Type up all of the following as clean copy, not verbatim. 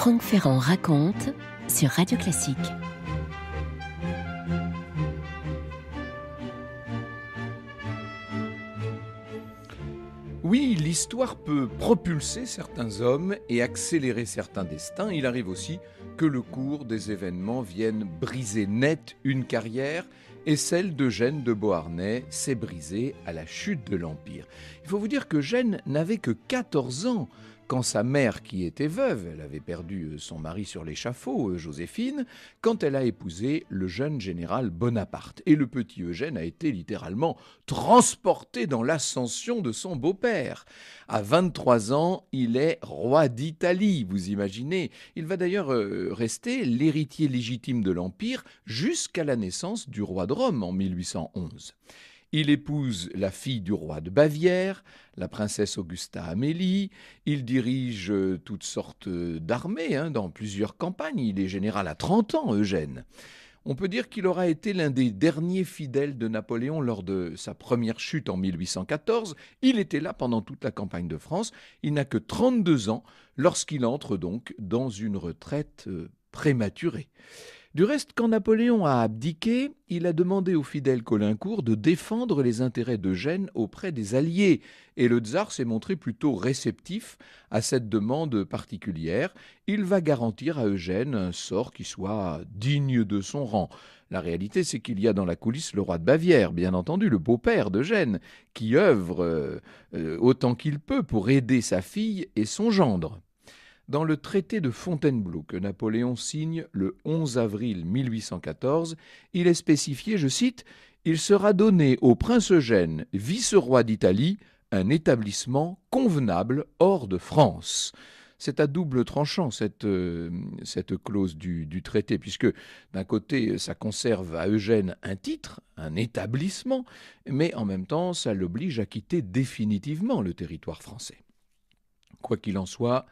Franck Ferrand raconte sur Radio Classique. Oui, l'histoire peut propulser certains hommes et accélérer certains destins. Il arrive aussi que le cours des événements vienne briser net une carrière, et celle d'Eugène de Beauharnais s'est brisée à la chute de l'Empire. Il faut vous dire qu'Eugène n'avait que 14 ans quand sa mère, qui était veuve, elle avait perdu son mari sur l'échafaud, Joséphine, quand elle a épousé le jeune général Bonaparte. Et le petit Eugène a été littéralement transporté dans l'ascension de son beau-père. À 23 ans, il est roi d'Italie, vous imaginez. Il va d'ailleurs rester l'héritier légitime de l'Empire jusqu'à la naissance du roi de Rome en 1811. Il épouse la fille du roi de Bavière, la princesse Augusta Amélie. Il dirige toutes sortes d'armées dans plusieurs campagnes. Il est général à 30 ans, Eugène. On peut dire qu'il aura été l'un des derniers fidèles de Napoléon lors de sa première chute en 1814. Il était là pendant toute la campagne de France. Il n'a que 32 ans lorsqu'il entre donc dans une retraite prématurée. Du reste, quand Napoléon a abdiqué, il a demandé au fidèle Caulaincourt de défendre les intérêts d'Eugène auprès des Alliés. Et le tsar s'est montré plutôt réceptif à cette demande particulière. Il va garantir à Eugène un sort qui soit digne de son rang. La réalité, c'est qu'il y a dans la coulisse le roi de Bavière, bien entendu, le beau-père d'Eugène, qui œuvre autant qu'il peut pour aider sa fille et son gendre. Dans le traité de Fontainebleau que Napoléon signe le 11 avril 1814, il est spécifié, je cite, « Il sera donné au prince Eugène, vice-roi d'Italie, un établissement convenable hors de France ». C'est à double tranchant cette clause du traité, puisque d'un côté, ça conserve à Eugène un titre, un établissement, mais en même temps, ça l'oblige à quitter définitivement le territoire français. Quoi qu'il en soit,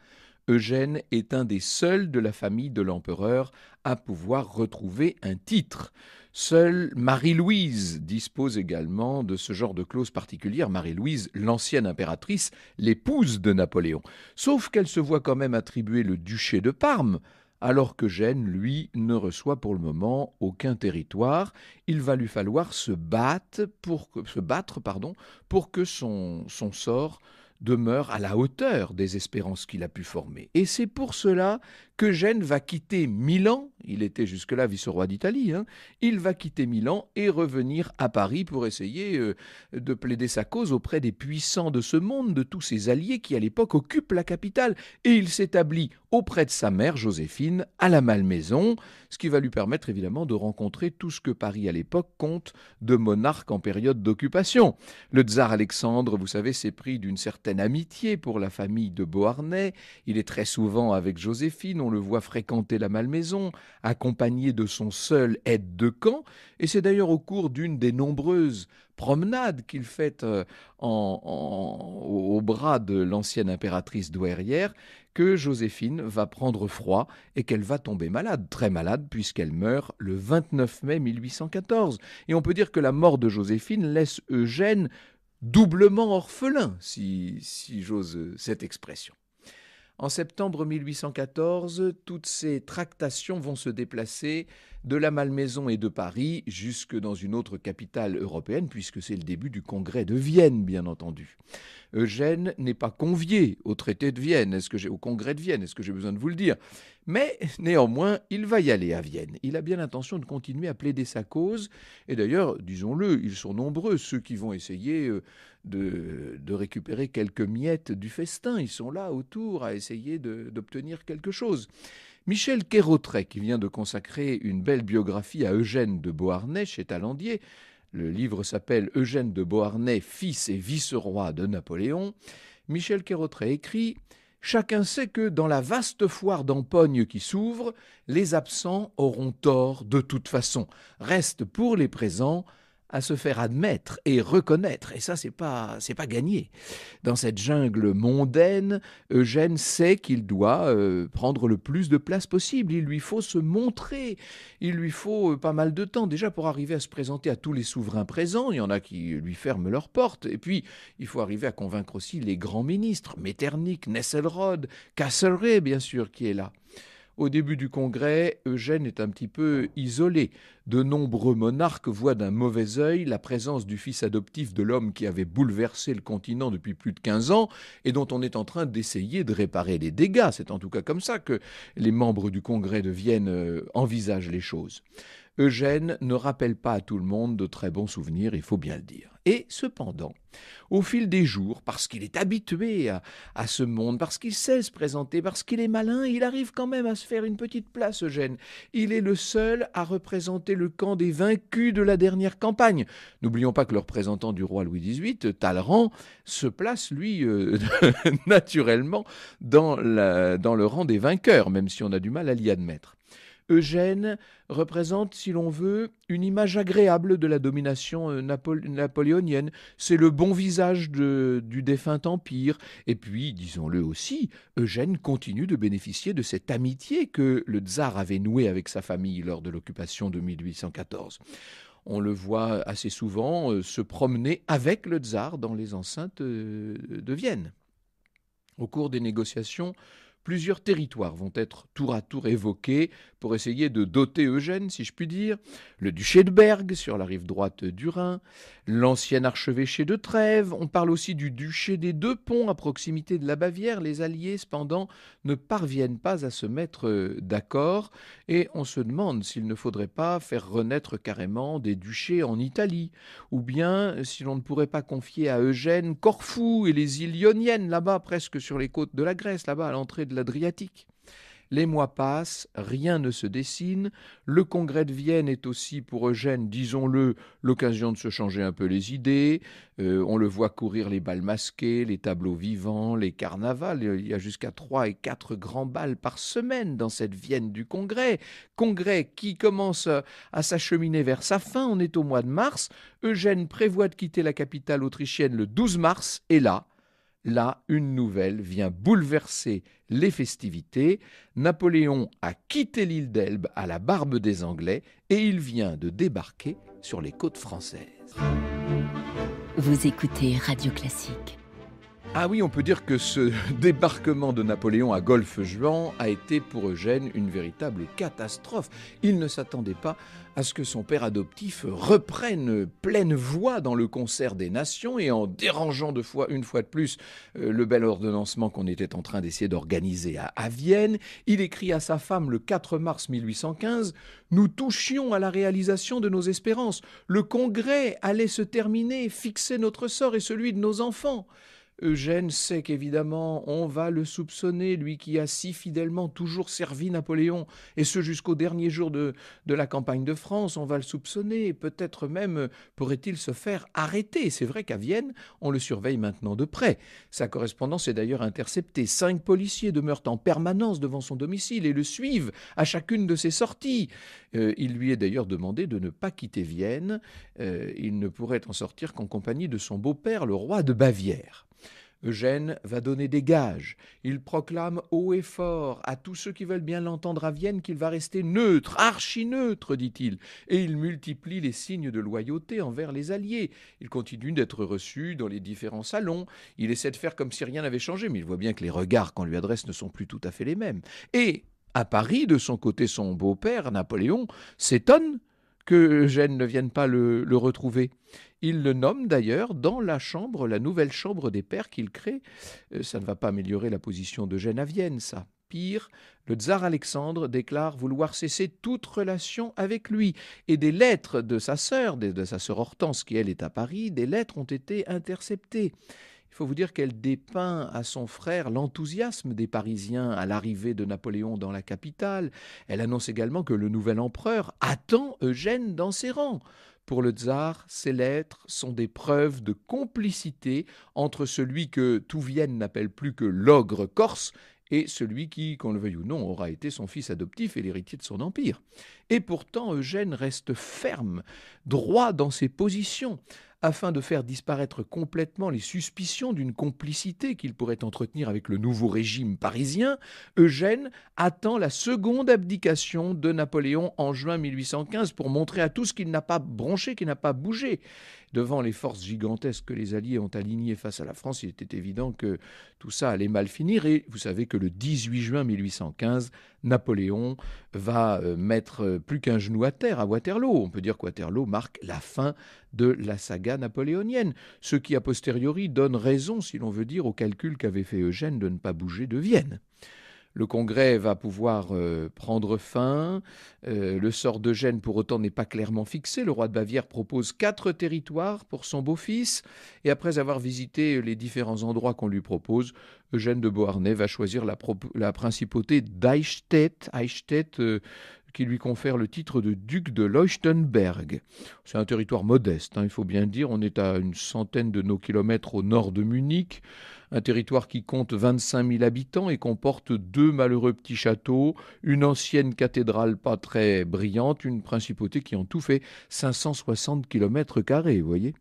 Eugène est un des seuls de la famille de l'empereur à pouvoir retrouver un titre. Seule Marie-Louise dispose également de ce genre de clause particulière. Marie-Louise, l'ancienne impératrice, l'épouse de Napoléon. Sauf qu'elle se voit quand même attribuer le duché de Parme, alors qu'Eugène, lui, ne reçoit pour le moment aucun territoire. Il va lui falloir se battre pour que son sort demeure à la hauteur des espérances qu'il a pu former. Et c'est pour cela qu'Eugène va quitter Milan, il était jusque-là vice-roi d'Italie, il va quitter Milan et revenir à Paris pour essayer de plaider sa cause auprès des puissants de ce monde, de tous ses alliés qui à l'époque occupent la capitale. Et il s'établit auprès de sa mère, Joséphine, à la Malmaison, ce qui va lui permettre évidemment de rencontrer tout ce que Paris à l'époque compte de monarques en période d'occupation. Le tsar Alexandre, vous savez, s'est pris d'une certaine amitié pour la famille de Beauharnais. Il est très souvent avec Joséphine, on le voit fréquenter la Malmaison, accompagné de son seul aide de camp. Et c'est d'ailleurs au cours d'une des nombreuses promenades qu'il fait au bras de l'ancienne impératrice douairière que Joséphine va prendre froid et qu'elle va tomber malade, très malade, puisqu'elle meurt le 29 mai 1814. Et on peut dire que la mort de Joséphine laisse Eugène doublement orphelin, si j'ose cette expression. En septembre 1814, toutes ces tractations vont se déplacer de la Malmaison et de Paris jusque dans une autre capitale européenne, puisque c'est le début du congrès de Vienne, bien entendu. Eugène n'est pas convié au traité de Vienne, au congrès de Vienne, est-ce que j'ai besoin de vous le dire ? Mais néanmoins, il va y aller à Vienne. Il a bien l'intention de continuer à plaider sa cause. Et d'ailleurs, disons-le, ils sont nombreux, ceux qui vont essayer de récupérer quelques miettes du festin. Ils sont là autour à essayer d'obtenir quelque chose. Michel Quérotret, qui vient de consacrer une belle biographie à Eugène de Beauharnais chez Talandier, le livre s'appelle « Eugène de Beauharnais, fils et vice-roi de Napoléon ». Michel Quérotret écrit « Chacun sait que dans la vaste foire d'empogne qui s'ouvre, les absents auront tort de toute façon. Reste pour les présents à se faire admettre et reconnaître. Et ça, c'est pas gagné. Dans cette jungle mondaine, Eugène sait qu'il doit prendre le plus de place possible. Il lui faut se montrer. Il lui faut pas mal de temps déjà pour arriver à se présenter à tous les souverains présents. Il y en a qui lui ferment leurs portes. Et puis, il faut arriver à convaincre aussi les grands ministres, Metternich, Nesselrode, Castlereagh, bien sûr, qui est là. Au début du congrès, Eugène est un petit peu isolé. De nombreux monarques voient d'un mauvais œil la présence du fils adoptif de l'homme qui avait bouleversé le continent depuis plus de 15 ans et dont on est en train d'essayer de réparer les dégâts. C'est en tout cas comme ça que les membres du congrès de Vienne envisagent les choses. Eugène ne rappelle pas à tout le monde de très bons souvenirs, il faut bien le dire. Et cependant, au fil des jours, parce qu'il est habitué à ce monde, parce qu'il sait se présenter, parce qu'il est malin, il arrive quand même à se faire une petite place, Eugène. Il est le seul à représenter le camp des vaincus de la dernière campagne. N'oublions pas que le représentant du roi Louis XVIII, Talleyrand, se place, lui, naturellement dans le rang des vainqueurs, même si on a du mal à l'y admettre. Eugène représente, si l'on veut, une image agréable de la domination napoléonienne. C'est le bon visage du défunt empire. Et puis, disons-le aussi, Eugène continue de bénéficier de cette amitié que le tsar avait nouée avec sa famille lors de l'occupation de 1814. On le voit assez souvent se promener avec le tsar dans les enceintes de Vienne. Au cours des négociations, plusieurs territoires vont être tour à tour évoqués pour essayer de doter Eugène, si je puis dire. Le duché de Berg, sur la rive droite du Rhin, l'ancien archevêché de Trèves. On parle aussi du duché des Deux Ponts, à proximité de la Bavière. Les alliés, cependant, ne parviennent pas à se mettre d'accord. Et on se demande s'il ne faudrait pas faire renaître carrément des duchés en Italie. Ou bien si l'on ne pourrait pas confier à Eugène Corfou et les îles Ioniennes, là-bas, presque sur les côtes de la Grèce, là-bas, à l'entrée de l'Adriatique. Les mois passent, rien ne se dessine. Le congrès de Vienne est aussi pour Eugène, disons-le, l'occasion de se changer un peu les idées. On le voit courir les bals masqués, les tableaux vivants, les carnavals. Il y a jusqu'à 3 et 4 grands bals par semaine dans cette Vienne du congrès. Congrès qui commence à s'acheminer vers sa fin. On est au mois de mars. Eugène prévoit de quitter la capitale autrichienne le 12 mars. Et là, une nouvelle vient bouleverser les festivités. Napoléon a quitté l'île d'Elbe à la barbe des Anglais et il vient de débarquer sur les côtes françaises. Vous écoutez Radio Classique. Ah oui, on peut dire que ce débarquement de Napoléon à Golfe-Juan a été pour Eugène une véritable catastrophe. Il ne s'attendait pas à ce que son père adoptif reprenne pleine voix dans le concert des nations et en dérangeant une fois de plus le bel ordonnancement qu'on était en train d'essayer d'organiser à Vienne. Il écrit à sa femme le 4 mars 1815 « Nous touchions à la réalisation de nos espérances. Le congrès allait se terminer, fixer notre sort et celui de nos enfants. » Eugène sait qu'évidemment, on va le soupçonner, lui qui a si fidèlement toujours servi Napoléon, et ce jusqu'au dernier jour de la campagne de France, on va le soupçonner, peut-être même pourrait-il se faire arrêter. C'est vrai qu'à Vienne, on le surveille maintenant de près. Sa correspondance est d'ailleurs interceptée. 5 policiers demeurent en permanence devant son domicile et le suivent à chacune de ses sorties. Il lui est d'ailleurs demandé de ne pas quitter Vienne. Il ne pourrait en sortir qu'en compagnie de son beau-père, le roi de Bavière. Eugène va donner des gages. Il proclame haut et fort à tous ceux qui veulent bien l'entendre à Vienne qu'il va rester neutre, archi-neutre, dit-il. Et il multiplie les signes de loyauté envers les alliés. Il continue d'être reçu dans les différents salons. Il essaie de faire comme si rien n'avait changé, mais il voit bien que les regards qu'on lui adresse ne sont plus tout à fait les mêmes. Et à Paris, de son côté, son beau-père, Napoléon, s'étonne que Eugène ne vienne pas le retrouver. Il le nomme d'ailleurs dans la nouvelle chambre des pairs qu'il crée. Ça ne va pas améliorer la position d'Eugène à Vienne, ça. Pire, le tsar Alexandre déclare vouloir cesser toute relation avec lui. Et des lettres de sa sœur Hortense, qui elle est à Paris, des lettres ont été interceptées. Il faut vous dire qu'elle dépeint à son frère l'enthousiasme des Parisiens à l'arrivée de Napoléon dans la capitale. Elle annonce également que le nouvel empereur attend Eugène dans ses rangs. Pour le tsar, ces lettres sont des preuves de complicité entre celui que tout Vienne n'appelle plus que l'ogre corse et celui qui, qu'on le veuille ou non, aura été son fils adoptif et l'héritier de son empire. Et pourtant, Eugène reste ferme, droit dans ses positions, afin de faire disparaître complètement les suspicions d'une complicité qu'il pourrait entretenir avec le nouveau régime parisien. Eugène attend la seconde abdication de Napoléon en juin 1815 pour montrer à tous qu'il n'a pas bronché, qu'il n'a pas bougé. devant les forces gigantesques que les Alliés ont alignées face à la France, il était évident que tout ça allait mal finir. Et vous savez que le 18 juin 1815, Napoléon va mettre plus qu'un genou à terre à Waterloo. On peut dire que Waterloo marque la fin de la saga napoléonienne, ce qui a posteriori donne raison, si l'on veut dire, au calcul qu'avait fait Eugène de ne pas bouger de Vienne. Le Congrès va pouvoir prendre fin. Le sort d'Eugène, pour autant, n'est pas clairement fixé. Le roi de Bavière propose 4 territoires pour son beau-fils. Et après avoir visité les différents endroits qu'on lui propose, Eugène de Beauharnais va choisir la principauté d'Eichstätt, qui lui confère le titre de duc de Leuchtenberg. C'est un territoire modeste, il faut bien dire. On est à une centaine de nos kilomètres au nord de Munich. Un territoire qui compte 25 000 habitants et comporte 2 malheureux petits châteaux, une ancienne cathédrale pas très brillante, une principauté qui en tout fait 560 km², vous voyez.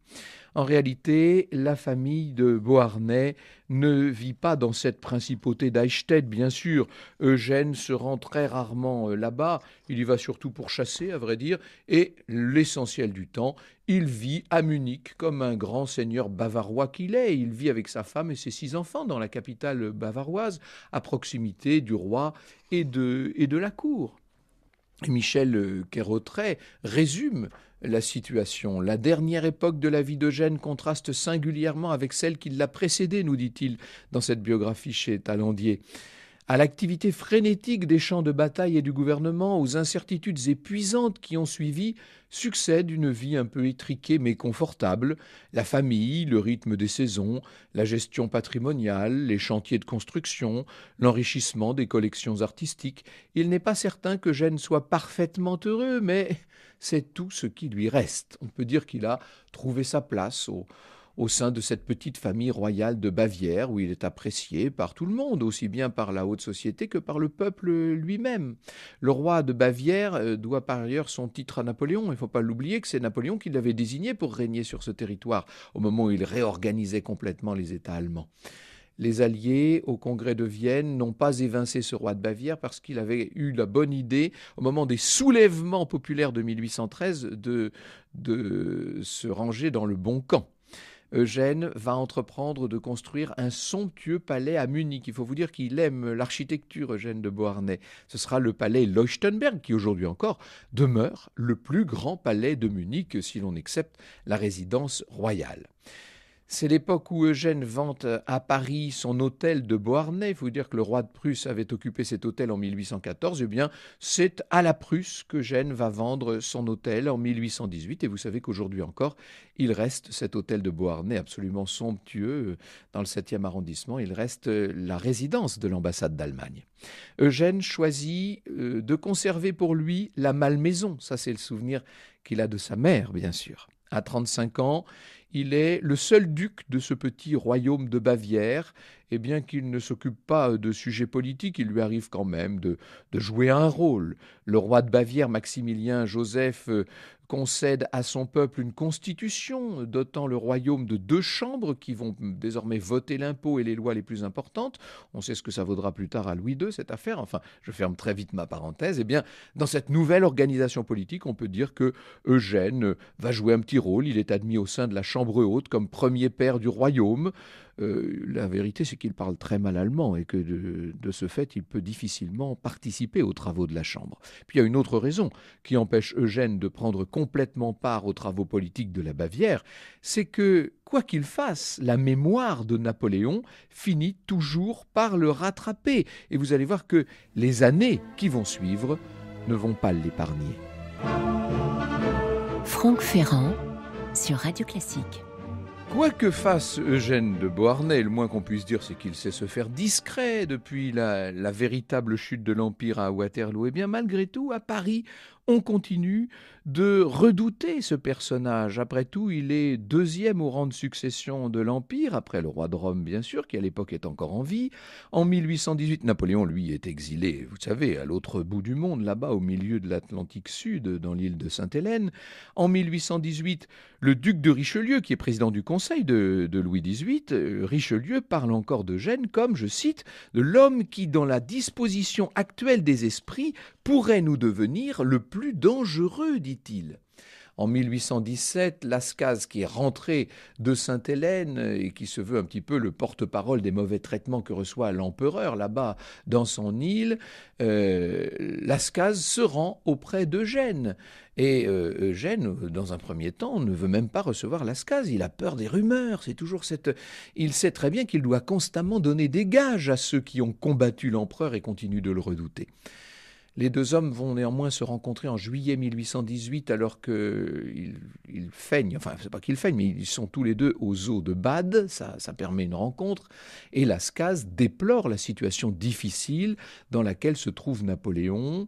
En réalité, la famille de Beauharnais ne vit pas dans cette principauté d'Eichstätt, bien sûr. Eugène se rend très rarement là-bas. Il y va surtout pour chasser, à vrai dire. Et l'essentiel du temps, il vit à Munich comme un grand seigneur bavarois qu'il est. Il vit avec sa femme et ses 6 enfants dans la capitale bavaroise, à proximité du roi et de la cour. Et Michel Quérotret résume la situation. La dernière époque de la vie d'Eugène contraste singulièrement avec celle qui l'a précédée, nous dit-il dans cette biographie chez Talandier. À l'activité frénétique des champs de bataille et du gouvernement, aux incertitudes épuisantes qui ont suivi, succède une vie un peu étriquée mais confortable. La famille, le rythme des saisons, la gestion patrimoniale, les chantiers de construction, l'enrichissement des collections artistiques. Il n'est pas certain qu'Eugène soit parfaitement heureux, mais c'est tout ce qui lui reste. On peut dire qu'il a trouvé sa place au sein de cette petite famille royale de Bavière, où il est apprécié par tout le monde, aussi bien par la haute société que par le peuple lui-même. Le roi de Bavière doit par ailleurs son titre à Napoléon. Il ne faut pas l'oublier que c'est Napoléon qui l'avait désigné pour régner sur ce territoire, au moment où il réorganisait complètement les États allemands. Les Alliés, au Congrès de Vienne, n'ont pas évincé ce roi de Bavière parce qu'il avait eu la bonne idée, au moment des soulèvements populaires de 1813, de se ranger dans le bon camp. Eugène va entreprendre de construire un somptueux palais à Munich. Il faut vous dire qu'il aime l'architecture, Eugène de Beauharnais. Ce sera le palais Leuchtenberg, qui aujourd'hui encore demeure le plus grand palais de Munich, si l'on accepte la résidence royale. C'est l'époque où Eugène vante à Paris son hôtel de Beauharnais. Il faut dire que le roi de Prusse avait occupé cet hôtel en 1814. Eh bien, c'est à la Prusse qu'Eugène va vendre son hôtel en 1818. Et vous savez qu'aujourd'hui encore, il reste cet hôtel de Beauharnais absolument somptueux dans le 7e arrondissement. Il reste la résidence de l'ambassade d'Allemagne. Eugène choisit de conserver pour lui la malmaison. Ça, c'est le souvenir qu'il a de sa mère, bien sûr. À 35 ans, il est le seul duc de ce petit royaume de Bavière, et bien qu'il ne s'occupe pas de sujets politiques, il lui arrive quand même de jouer un rôle. Le roi de Bavière, Maximilien Joseph, concède à son peuple une constitution dotant le royaume de 2 chambres qui vont désormais voter l'impôt et les lois les plus importantes. On sait ce que ça vaudra plus tard à Louis II, cette affaire. Enfin, je ferme très vite ma parenthèse. Eh bien, dans cette nouvelle organisation politique, on peut dire que Eugène va jouer un petit rôle. Il est admis au sein de la Chambre haute comme premier père du royaume. La vérité, c'est qu'il parle très mal allemand et que de ce fait, il peut difficilement participer aux travaux de la Chambre. Puis il y a une autre raison qui empêche Eugène de prendre complètement part aux travaux politiques de la Bavière, c'est que, quoi qu'il fasse, la mémoire de Napoléon finit toujours par le rattraper. Et vous allez voir que les années qui vont suivre ne vont pas l'épargner. Franck Ferrand sur Radio Classique. Quoi que fasse Eugène de Beauharnais, le moins qu'on puisse dire, c'est qu'il sait se faire discret depuis la véritable chute de l'Empire à Waterloo. Et bien malgré tout, à Paris, on continue de redouter ce personnage. Après tout, il est 2e au rang de succession de l'Empire, après le roi de Rome bien sûr, qui à l'époque est encore en vie. En 1818, Napoléon, lui, est exilé, vous savez, à l'autre bout du monde, là-bas, au milieu de l'Atlantique Sud, dans l'île de Sainte-Hélène. En 1818, le duc de Richelieu, qui est président du Conseil de Louis XVIII, Richelieu parle encore d'Eugène comme, je cite, de l'homme qui, dans la disposition actuelle des esprits, pourrait nous devenir le plus dangereux, dit-il. En 1817, Lascaz, qui est rentré de Sainte-Hélène et qui se veut un petit peu le porte-parole des mauvais traitements que reçoit l'empereur là-bas dans son île, Lascaz se rend auprès d'Eugène. Et Eugène, dans un premier temps, ne veut même pas recevoir Lascaz. Il a peur des rumeurs. C'est toujours cette... Il sait très bien qu'il doit constamment donner des gages à ceux qui ont combattu l'empereur et continuent de le redouter. Les deux hommes vont néanmoins se rencontrer en juillet 1818 alors qu'ils feignent, enfin c'est pas qu'ils feignent, mais ils sont tous les deux aux eaux de Bade, ça permet une rencontre, et Lascaz déplore la situation difficile dans laquelle se trouve Napoléon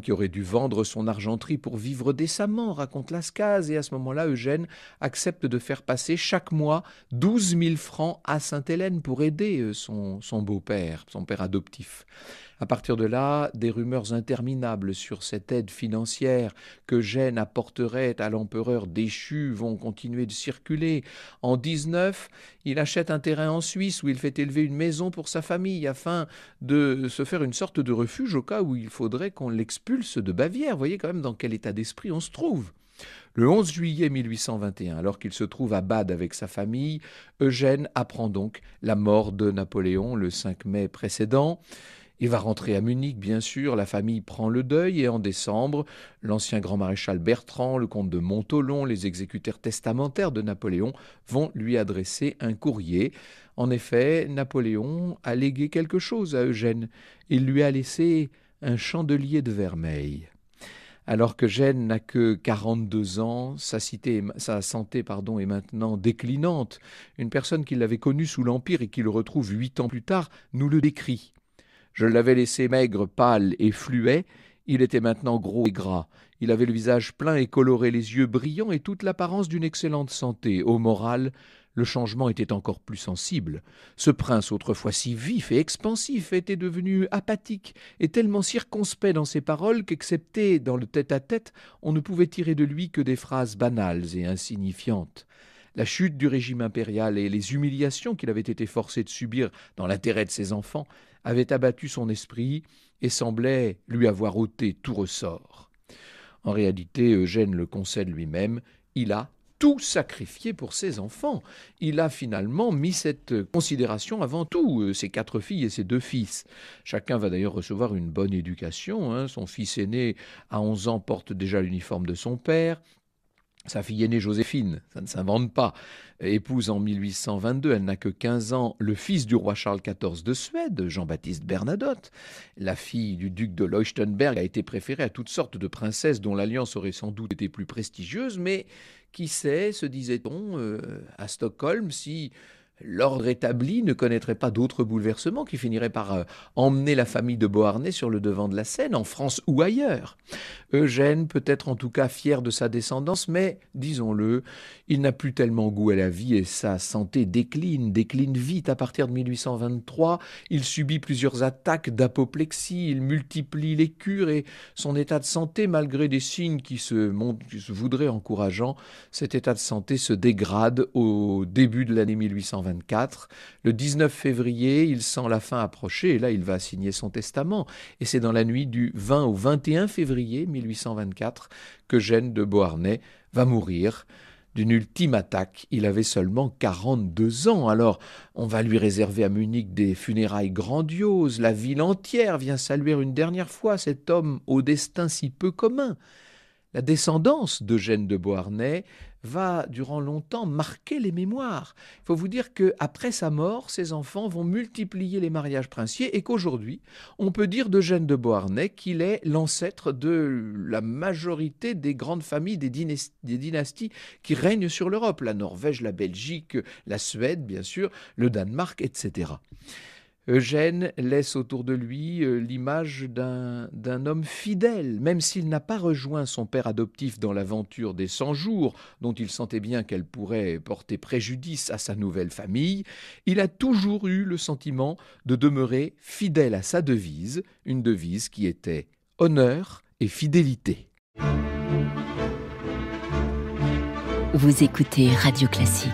qui aurait dû vendre son argenterie pour vivre décemment, raconte Lascaz, et à ce moment-là, Eugène accepte de faire passer chaque mois 12 000 francs à Sainte-Hélène pour aider son beau-père, son père adoptif. À partir de là, des rumeurs interminables sur cette aide financière qu'Eugène apporterait à l'empereur déchu vont continuer de circuler. En 19, il achète un terrain en Suisse où il fait élever une maison pour sa famille afin de se faire une sorte de refuge au cas où il faudrait qu'on l'expulse de Bavière. Vous voyez quand même dans quel état d'esprit on se trouve. Le 11 juillet 1821, alors qu'il se trouve à Bade avec sa famille, Eugène apprend donc la mort de Napoléon le 5 mai précédent. Il va rentrer à Munich, bien sûr, la famille prend le deuil et en décembre, l'ancien grand maréchal Bertrand, le comte de Montholon, les exécuteurs testamentaires de Napoléon vont lui adresser un courrier. En effet, Napoléon a légué quelque chose à Eugène. Il lui a laissé un chandelier de vermeil. Alors qu'Eugène n'a que 42 ans, sa santé est maintenant déclinante. Une personne qui l'avait connu sous l'Empire et qui le retrouve 8 ans plus tard nous le décrit. Je l'avais laissé maigre, pâle et fluet, il était maintenant gros et gras. Il avait le visage plein et coloré, les yeux brillants et toute l'apparence d'une excellente santé. Au moral, le changement était encore plus sensible. Ce prince, autrefois si vif et expansif, était devenu apathique et tellement circonspect dans ses paroles qu'excepté dans le tête-à-tête, on ne pouvait tirer de lui que des phrases banales et insignifiantes. La chute du régime impérial et les humiliations qu'il avait été forcé de subir dans l'intérêt de ses enfants avaient abattu son esprit et semblaient lui avoir ôté tout ressort. En réalité, Eugène le concède lui-même, il a tout sacrifié pour ses enfants. Il a finalement mis cette considération avant tout, ses 4 filles et ses 2 fils. Chacun va d'ailleurs recevoir une bonne éducation. Son fils aîné, à 11 ans, porte déjà l'uniforme de son père. Sa fille aînée Joséphine, ça ne s'invente pas, épouse en 1822, elle n'a que 15 ans, le fils du roi Charles XIV de Suède, Jean-Baptiste Bernadotte. La fille du duc de Leuchtenberg a été préférée à toutes sortes de princesses dont l'alliance aurait sans doute été plus prestigieuse, mais qui sait, se disait-on, à Stockholm, si l'ordre établi ne connaîtrait pas d'autres bouleversements qui finiraient par emmener la famille de Beauharnais sur le devant de la scène, en France ou ailleurs. Eugène peut être en tout cas fier de sa descendance, mais, disons-le, il n'a plus tellement goût à la vie et sa santé décline vite. À partir de 1823, il subit plusieurs attaques d'apoplexie, il multiplie les cures et son état de santé, malgré des signes qui se voudraient encourageants, cet état de santé se dégrade au début de l'année 1824. Le 19 février, il sent la fin approcher et là, il va signer son testament. Et c'est dans la nuit du 20 au 21 février 1824 qu'Eugène de Beauharnais va mourir d'une ultime attaque. Il avait seulement 42 ans. Alors, on va lui réserver à Munich des funérailles grandioses. La ville entière vient saluer une dernière fois cet homme au destin si peu commun. La descendance d'Eugène de Beauharnais va, durant longtemps, marquer les mémoires. Il faut vous dire qu'après sa mort, ses enfants vont multiplier les mariages princiers et qu'aujourd'hui, on peut dire d'Eugène de Beauharnais qu'il est l'ancêtre de la majorité des grandes familles des dynasties qui règnent sur l'Europe. La Norvège, la Belgique, la Suède, bien sûr, le Danemark, etc. Eugène laisse autour de lui l'image d'un homme fidèle, même s'il n'a pas rejoint son père adoptif dans l'aventure des 100 jours, dont il sentait bien qu'elle pourrait porter préjudice à sa nouvelle famille, il a toujours eu le sentiment de demeurer fidèle à sa devise, une devise qui était honneur et fidélité. Vous écoutez Radio Classique.